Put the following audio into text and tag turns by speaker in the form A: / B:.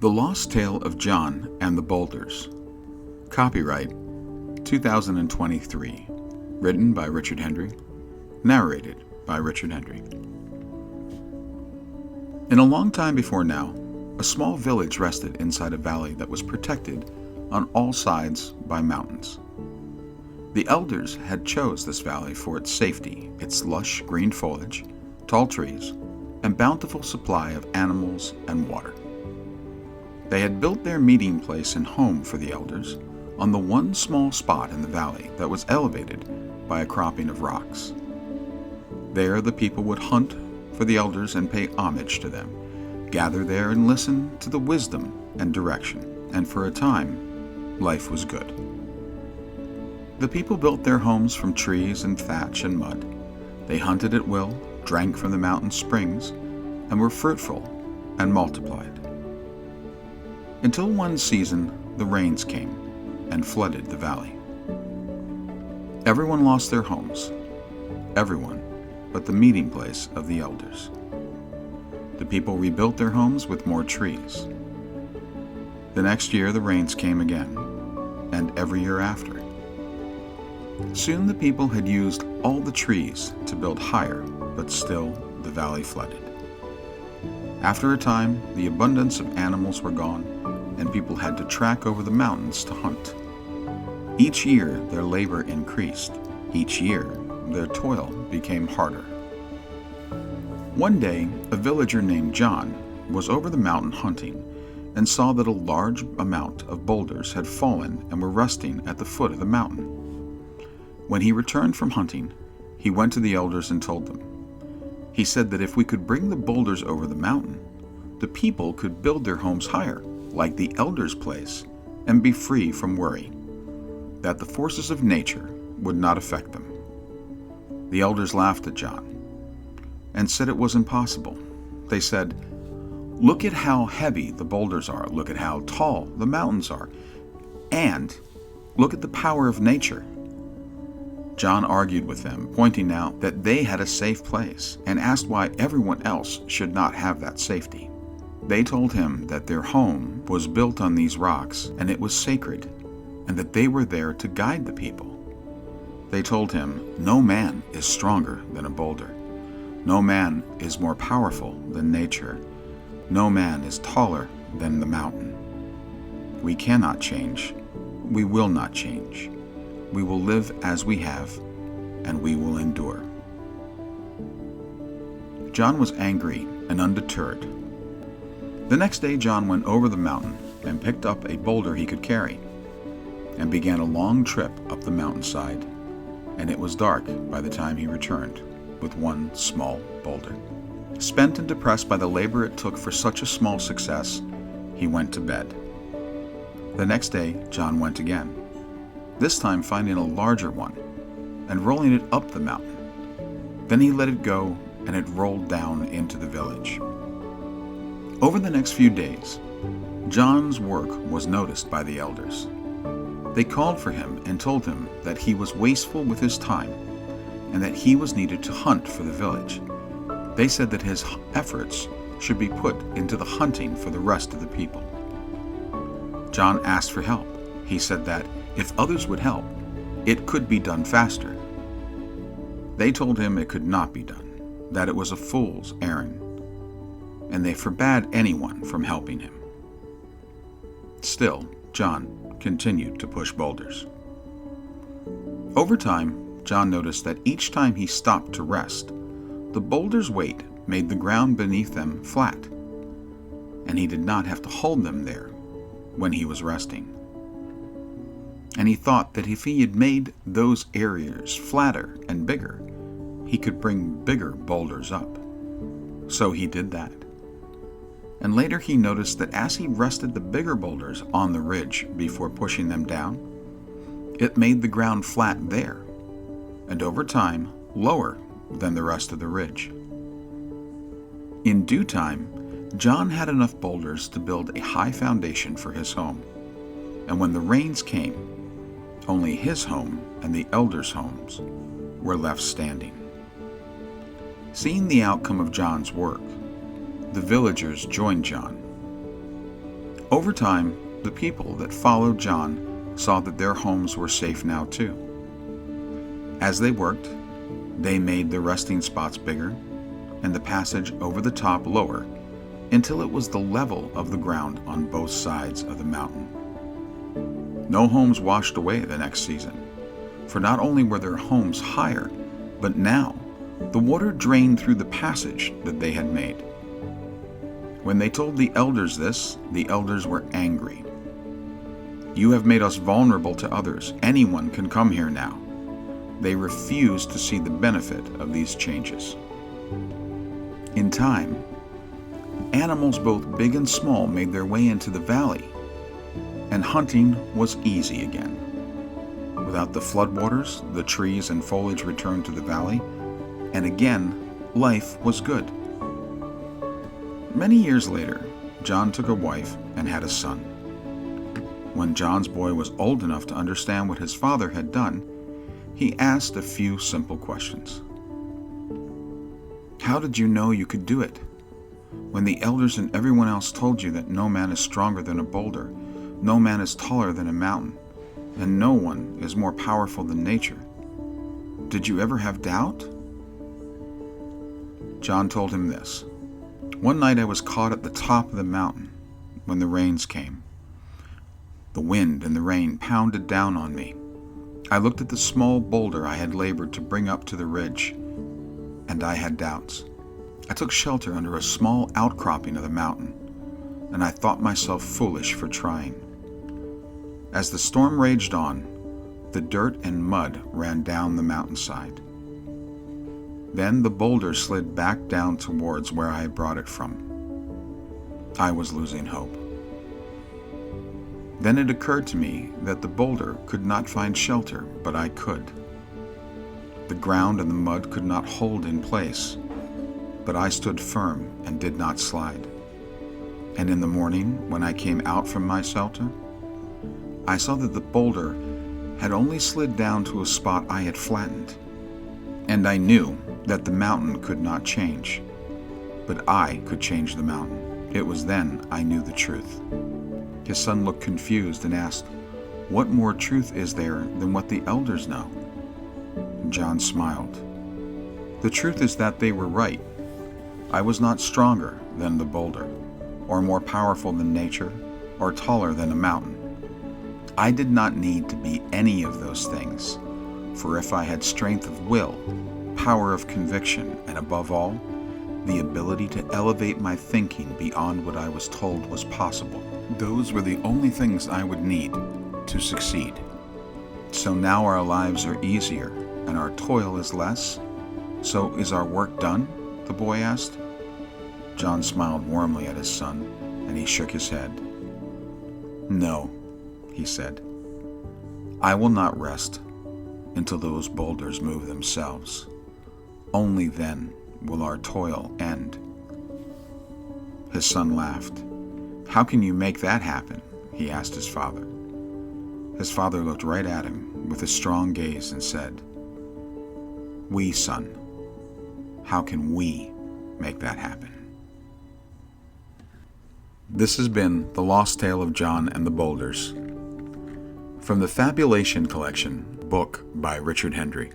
A: The Lost Tale of John and the Boulders. Copyright 2023. Written by Richard Hendry. Narrated by Richard Hendry. In a long time before now, a small village rested inside a valley that was protected on all sides by mountains. The elders had chose this valley for its safety, its lush green foliage, tall trees, and bountiful supply of animals and water. They had built their meeting place and home for the elders on the one small spot in the valley that was elevated by a cropping of rocks. There the people would hunt for the elders and pay homage to them, gather there and listen to the wisdom and direction, and for a time, life was good. The people built their homes from trees and thatch and mud. They hunted at will, drank from the mountain springs, and were fruitful and multiplied. Until one season, the rains came and flooded the valley. Everyone lost their homes, everyone but the meeting place of the elders. The people rebuilt their homes with more trees. The next year the rains came again, and every year after. Soon the people had used all the trees to build higher, but still the valley flooded. After a time, the abundance of animals were gone, and people had to track over the mountains to hunt. Each year their labor increased. Each year their toil became harder. One day, a villager named John was over the mountain hunting and saw that a large amount of boulders had fallen and were resting at the foot of the mountain. When he returned from hunting, he went to the elders and told them. He said that if we could bring the boulders over the mountain, the people could build their homes higher, like the elders' place, and be free from worry, that the forces of nature would not affect them. The elders laughed at John and said it was impossible. They said, "Look at how heavy the boulders are, look at how tall the mountains are, and look at the power of nature." John argued with them, pointing out that they had a safe place, and asked why everyone else should not have that safety. They told him that their home was built on these rocks, and it was sacred, and that they were there to guide the people. They told him, "No man is stronger than a boulder. No man is more powerful than nature. No man is taller than the mountain. We cannot change. We will not change. We will live as we have, and we will endure." John was angry and undeterred. The next day John went over the mountain and picked up a boulder he could carry, and began a long trip up the mountainside, and it was dark by the time he returned with one small boulder. Spent and depressed by the labor it took for such a small success, he went to bed. The next day John went again, this time finding a larger one and rolling it up the mountain. Then he let it go, and it rolled down into the village. Over the next few days, John's work was noticed by the elders. They called for him and told him that he was wasteful with his time and that he was needed to hunt for the village. They said that his efforts should be put into the hunting for the rest of the people. John asked for help. He said that if others would help, it could be done faster. They told him it could not be done, that it was a fool's errand, and they forbade anyone from helping him. Still, John continued to push boulders. Over time, John noticed that each time he stopped to rest, the boulder's weight made the ground beneath them flat, and he did not have to hold them there when he was resting. And he thought that if he had made those areas flatter and bigger, he could bring bigger boulders up. So he did that. And later he noticed that as he rested the bigger boulders on the ridge before pushing them down, it made the ground flat there, and over time lower than the rest of the ridge. In due time, John had enough boulders to build a high foundation for his home, and when the rains came, only his home and the elders' homes were left standing. Seeing the outcome of John's work, the villagers joined John. Over time, the people that followed John saw that their homes were safe now too. As they worked, they made the resting spots bigger and the passage over the top lower until it was the level of the ground on both sides of the mountain. No homes washed away the next season, for not only were their homes higher, but now the water drained through the passage that they had made. When they told the elders this, the elders were angry. "You have made us vulnerable to others. Anyone can come here now." They refused to see the benefit of these changes. In time, animals both big and small made their way into the valley, and hunting was easy again. Without the floodwaters, the trees and foliage returned to the valley, and again, life was good. Many years later, John took a wife and had a son. When John's boy was old enough to understand what his father had done, he asked a few simple questions. "How did you know you could do it? When the elders and everyone else told you that no man is stronger than a boulder, no man is taller than a mountain, and no one is more powerful than nature. Did you ever have doubt?" John told him this. "One night I was caught at the top of the mountain when the rains came. The wind and the rain pounded down on me. I looked at the small boulder I had labored to bring up to the ridge, and I had doubts. I took shelter under a small outcropping of the mountain, and I thought myself foolish for trying. As the storm raged on, the dirt and mud ran down the mountainside. Then the boulder slid back down towards where I had brought it from. I was losing hope. Then it occurred to me that the boulder could not find shelter, but I could. The ground and the mud could not hold in place, but I stood firm and did not slide. And in the morning, when I came out from my shelter, I saw that the boulder had only slid down to a spot I had flattened. And I knew that the mountain could not change, but I could change the mountain. It was then I knew the truth." His son looked confused and asked, "What more truth is there than what the elders know?" John smiled. "The truth is that they were right. I was not stronger than the boulder, or more powerful than nature, or taller than a mountain. I did not need to be any of those things, for if I had strength of will, power of conviction, and above all, the ability to elevate my thinking beyond what I was told was possible, those were the only things I would need to succeed. So now our lives are easier and our toil is less? So is our work done?" the boy asked. John smiled warmly at his son, and he shook his head. "No," he said. "I will not rest until those boulders move themselves. Only then will our toil end." His son laughed. "How can you make that happen?" he asked his father. His father looked right at him with a strong gaze and said, "We, son, how can we make that happen?" This has been The Lost Tale of John and the Boulders, from the FABULATION collection, book by Richard Hendry.